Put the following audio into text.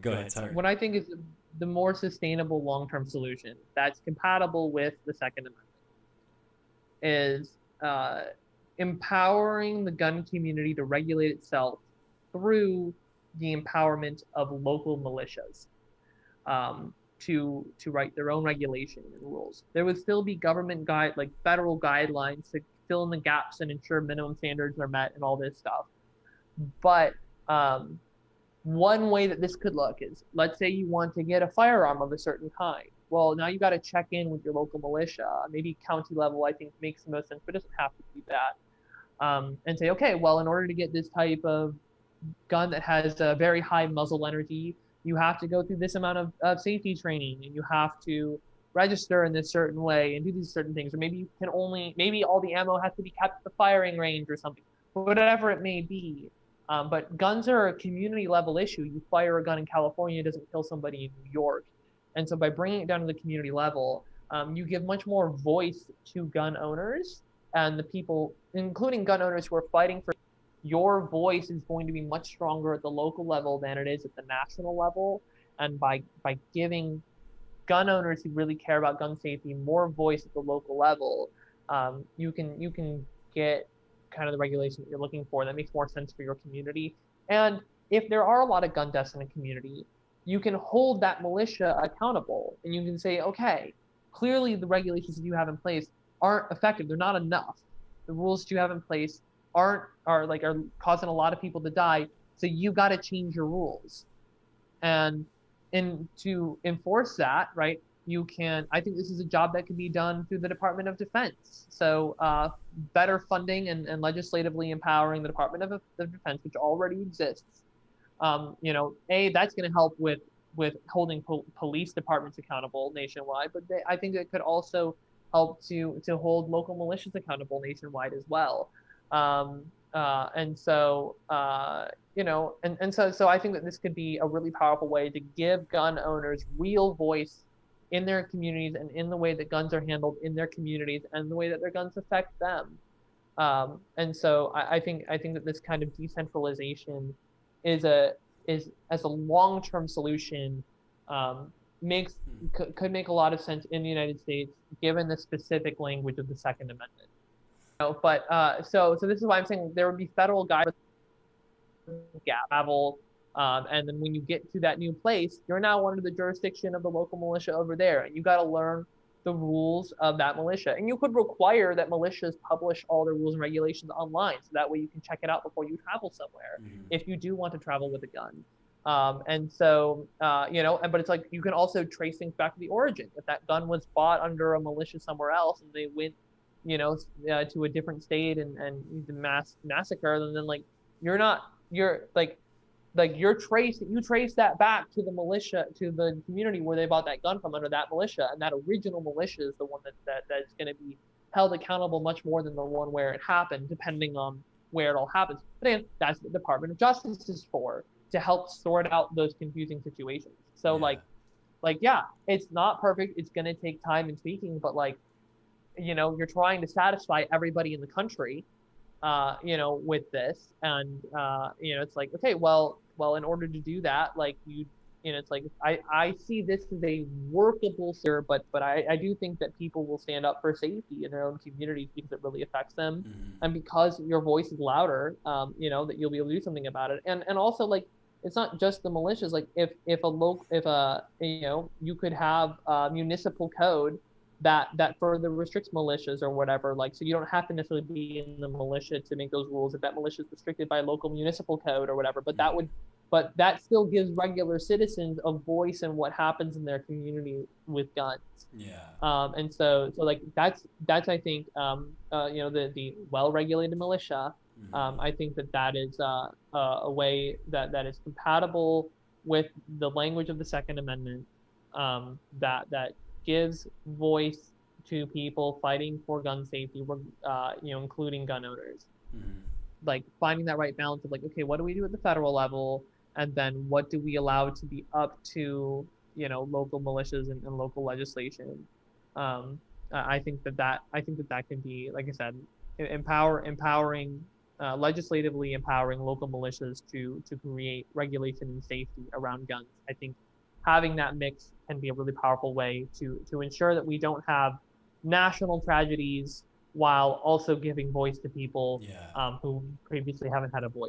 Go ahead, sorry. What I think is the more sustainable long-term solution that's compatible with the Second Amendment is empowering the gun community to regulate itself through the empowerment of local militias to write their own regulation and rules. There would still be government like federal guidelines to fill in the gaps and ensure minimum standards are met and all this stuff. But one way that this could look is, let's say you want to get a firearm of a certain kind. Well, now you got to check in with your local militia, maybe county level. I think makes the most sense, but it doesn't have to be that. And say, okay, well, in order to get this type of gun that has a very high muzzle energy, you have to go through this amount of safety training, and you have to register in this certain way and do these certain things. Or maybe you can only, maybe all the ammo has to be kept at the firing range or something, whatever it may be. But guns are a community level issue. You fire a gun in California, it doesn't kill somebody in New York. And so by bringing it down to the community level, you give much more voice to gun owners and the people, including gun owners who are fighting for your voice is going to be much stronger at the local level than it is at the national level. And by giving gun owners who really care about gun safety more voice at the local level, you can get kind of the regulation that you're looking for that makes more sense for your community. And if there are a lot of gun deaths in a community, you can hold that militia accountable, and you can say, okay, clearly the regulations that you have in place aren't effective. They're not enough. The rules that you have in place are causing a lot of people to die. So you got to change your rules. And to enforce that, right, you can, I think this is a job that can be done through the Department of Defense. So better funding and legislatively empowering the Department of Defense, which already exists. That's going to help with holding police departments accountable nationwide, but I think it could also help to hold local militias accountable nationwide as well. So I think that this could be a really powerful way to give gun owners real voice in their communities and in the way that guns are handled in their communities and the way that their guns affect them. I think that this kind of decentralization is as a long-term solution could make a lot of sense in the United States given the specific language of the Second Amendment. So this is why I'm saying there would be federal guidelines gap travel. And then when you get to that new place, you're now under the jurisdiction of the local militia over there, and you got to learn the rules of that militia. And you could require that militias publish all their rules and regulations online, so that way you can check it out before you travel somewhere, if you do want to travel with a gun. But it's like you can also trace things back to the origin. If that gun was bought under a militia somewhere else and they went, to a different state and massacre, then like you trace that back to the militia, to the community where they bought that gun from under that militia, and that original militia is the one that's going to be held accountable much more than the one where it happened, depending on where it all happens. But again, that's what the Department of Justice is for, to help sort out those confusing situations. So it's not perfect. It's going to take time and tweaking, but you're trying to satisfy everybody in the country, with this. And, it's like, okay, well, in order to do that, it's like, I see this as a workable, sir, but I do think that people will stand up for safety in their own communities because it really affects them. And because your voice is louder, that you'll be able to do something about it. And also it's not just the militias. Like if you could have a municipal code that further restricts militias or whatever, so you don't have to necessarily be in the militia to make those rules. If that militia is restricted by local municipal code or whatever, but that still gives regular citizens a voice in what happens in their community with guns. That's I think the well-regulated militia. I think that is a way that is compatible with the language of the Second Amendment, that gives voice to people fighting for gun safety, including gun owners. Like finding that right balance of okay, what do we do at the federal level, and then what do we allow to be up to local militias and local legislation. I think that can be, like I said, empowering legislatively empowering local militias to create regulation and safety around guns. I think having that mix can be a really powerful way to ensure that we don't have national tragedies while also giving voice to people Yeah. who previously haven't had a voice.